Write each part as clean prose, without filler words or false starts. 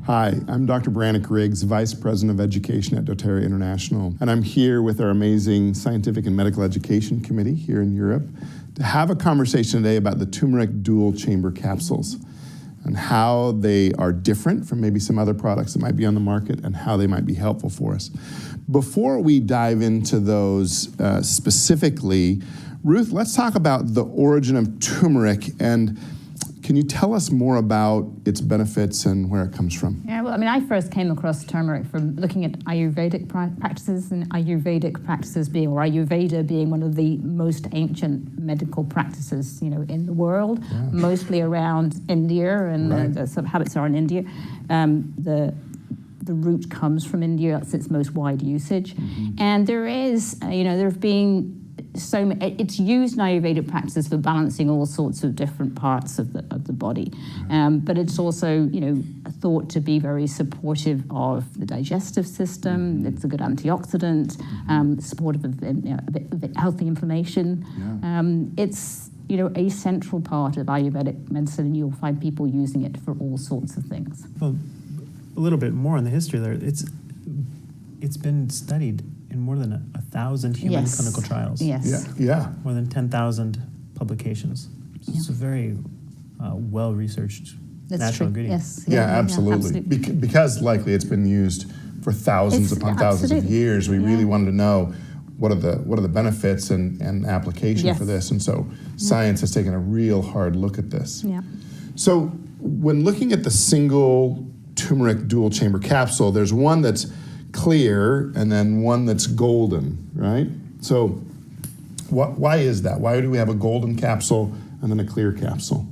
Hi, I'm Dr. Brannick Riggs, Vice President of Education at doTERRA International, and I'm here with our amazing Scientific and Medical Education Committee here in Europe to have a conversation today about the turmeric dual chamber capsules and how they are different from maybe some other products that might be on the market and how they might be helpful for us. Before we dive into those specifically, Ruth, let's talk about the origin of turmeric, and can you tell us more about its benefits and where it comes from? Yeah, well, I mean, I first came across turmeric from looking at Ayurvedic practices, and Ayurvedic practices being, or Ayurveda being one of the most ancient medical practices, you know, in the world, mostly around India, and the sort of habits are in India. The root comes from India, that's its most wide usage. And there is, you know, there have been it's used in Ayurvedic practices for balancing all sorts of different parts of the body, but it's also, you know, thought to be very supportive of the digestive system. It's a good antioxidant, supportive of healthy inflammation. It's, you know, a central part of Ayurvedic medicine, and you'll find people using it for all sorts of things. Well, a little bit more on the history there. It's been studied in more than 1,000 human clinical trials. More than 10,000 publications. So it's a very well-researched natural ingredient. Absolutely. Because likely it's been used for thousands upon thousands of years. We really wanted to know what are the benefits and application for this. And so science has taken a real hard look at this. So when looking at the single turmeric dual chamber capsule, there's one that's clear and then one that's golden, right? So why is that? Why do we have a golden capsule and then a clear capsule?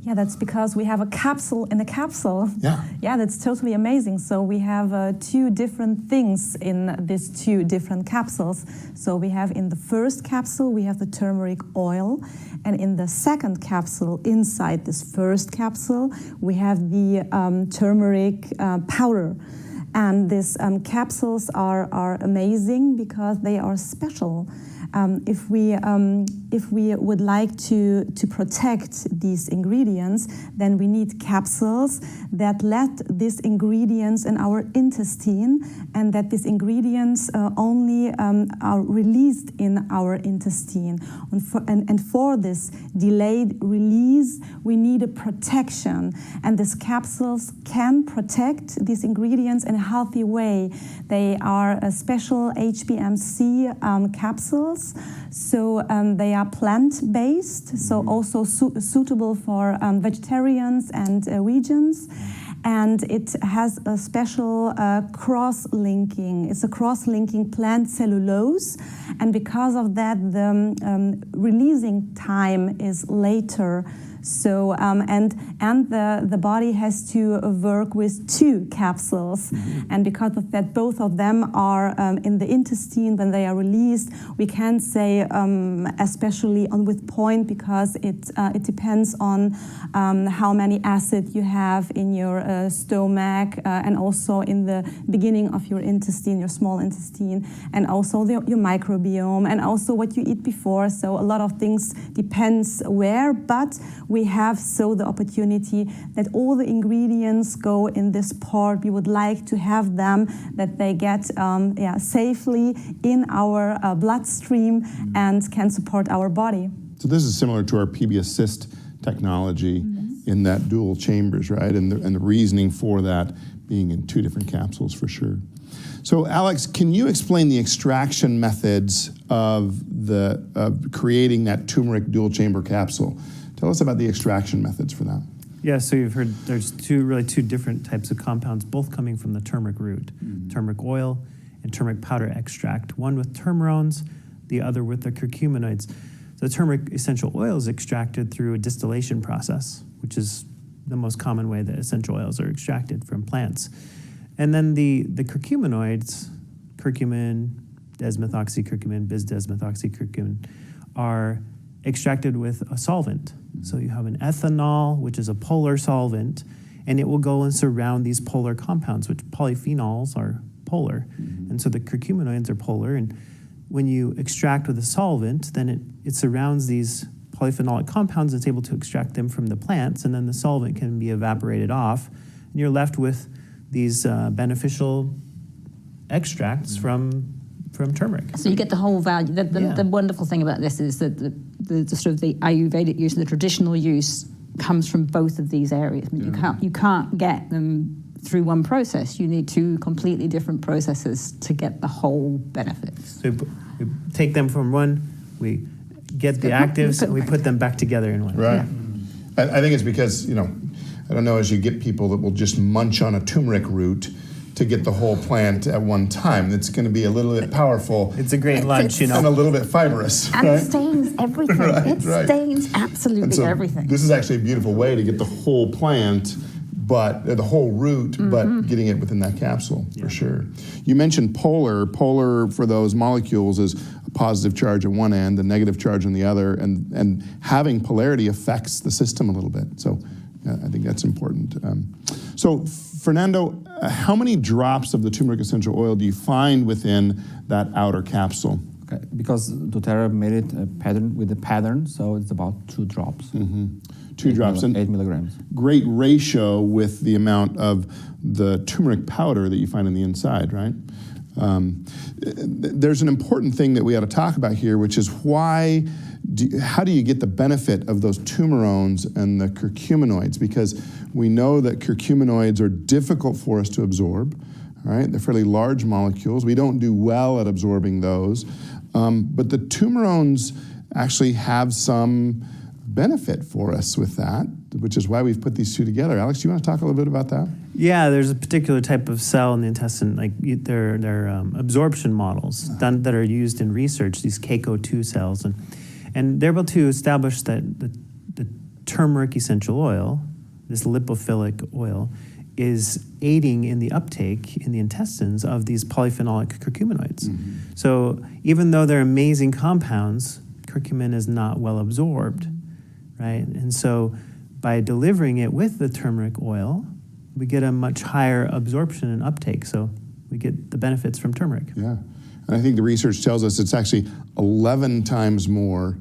Yeah, that's because we have a capsule in a capsule. Yeah, that's totally amazing. So we have two different things in these two different capsules. So we have in the first capsule, we have the turmeric oil. And in the second capsule, inside this first capsule, we have the turmeric powder. And these capsules are amazing because they are special. If we would like to protect these ingredients, then we need capsules that let these ingredients in our intestine, and that these ingredients only are released in our intestine. And for this delayed release, we need a protection. And these capsules can protect these ingredients in a healthy way. They are a special HBMC capsules. So they are plant-based, so also suitable for vegetarians and vegans. And it has a special cross-linking. It's a cross-linking plant cellulose, and because of that, the releasing time is later. So and the body has to work with two capsules, and because of that, both of them are in the intestine when they are released. We can't say especially on with point, because it depends on how many acid you have in your stomach, and also in the beginning of your intestine, your small intestine, and also your microbiome, and also what you eat before. So a lot of things depends where, but we have the opportunity that all the ingredients go in this part. We would like to have them, that they get safely in our bloodstream and can support our body. So this is similar to our PB Assist technology in that dual chambers, right? And the reasoning for that being in two different capsules for sure. So Alex, can you explain the extraction methods of creating that turmeric dual chamber capsule? Tell us about the extraction methods for that. Yeah, so you've heard there's two different types of compounds, both coming from the turmeric root, turmeric oil and turmeric powder extract, one with turmerones, the other with the curcuminoids. So the turmeric essential oil is extracted through a distillation process, which is the most common way that essential oils are extracted from plants. And then the curcuminoids, curcumin, desmethoxycurcumin, bis-desmethoxycurcumin, are extracted with a solvent. So you have an ethanol, which is a polar solvent, and it will go and surround these polar compounds, which polyphenols are polar. And so the curcuminoids are polar, and when you extract with a solvent, then it surrounds these polyphenolic compounds. It's able to extract them from the plants, and then the solvent can be evaporated off, and you're left with these beneficial extracts from turmeric. So you get the whole value. The wonderful thing about this is that the sort of the Ayurvedic use and the traditional use comes from both of these areas. I mean, you can't get them through one process. You need two completely different processes to get the whole benefits. So we take them from one, we get the actives, and we put them back together in one. Right. Yeah. I think it's because, I don't know, as you get people that will just munch on a turmeric root to get the whole plant at one time, it's going to be a little bit powerful. It's a great lunch, And a little bit fibrous. And it stains everything. Right. Stains absolutely everything. This is actually a beautiful way to get the whole plant, but the whole root, but getting it within that capsule, for sure. You mentioned polar. Polar for those molecules is a positive charge on one end, a negative charge on the other, and having polarity affects the system a little bit. So I think that's important. So Fernando, how many drops of the turmeric essential oil do you find within that outer capsule? Okay, because doTERRA made it a pattern with a pattern, so it's about 2 drops. 2 drops. 8 milligrams. Great ratio with the amount of the turmeric powder that you find on the inside, right? There's an important thing that we ought to talk about here, which is how do you get the benefit of those tumerones and the curcuminoids? Because we know that curcuminoids are difficult for us to absorb, right? They're fairly large molecules. We don't do well at absorbing those. But the tumerones actually have some benefit for us with that, which is why we've put these two together. Alex, do you want to talk a little bit about that? Yeah, there's a particular type of cell in the intestine, like they're absorption models that are used in research, these CACO2 cells. And they're able to establish that the turmeric essential oil, this lipophilic oil, is aiding in the uptake in the intestines of these polyphenolic curcuminoids. So even though they're amazing compounds, curcumin is not well absorbed, right? And so by delivering it with the turmeric oil, we get a much higher absorption and uptake. So we get the benefits from turmeric. Yeah. And I think the research tells us it's actually 11 times more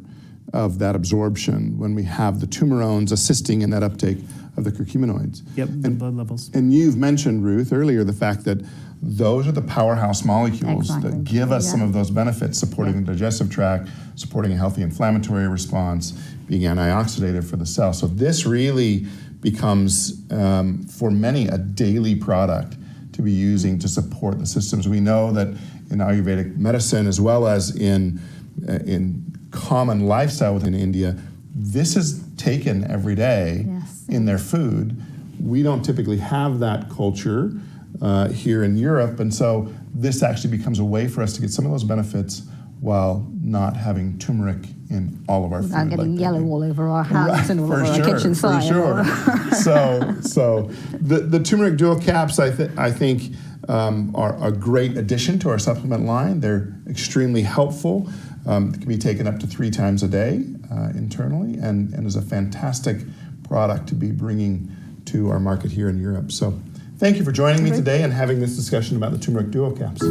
of that absorption when we have the tumerones assisting in that uptake of the curcuminoids. Yep, the blood levels. And you've mentioned, Ruth, earlier the fact that those are the powerhouse molecules that give us some of those benefits, supporting the digestive tract, supporting a healthy inflammatory response, being antioxidative for the cell. So this really becomes, for many, a daily product to be using to support the systems. We know that in Ayurvedic medicine, as well as in common lifestyle within India, this is taken every day in their food. We don't typically have that culture here in Europe, and so this actually becomes a way for us to get some of those benefits while not having turmeric in all of our food. Without getting yellow all over our hands and all over our kitchen side. For sure. So the turmeric dual caps, I think, are a great addition to our supplement line. They're extremely helpful. It can be taken up to 3 times a day internally, and is a fantastic product to be bringing to our market here in Europe. So thank you for joining me today and having this discussion about the turmeric duo caps.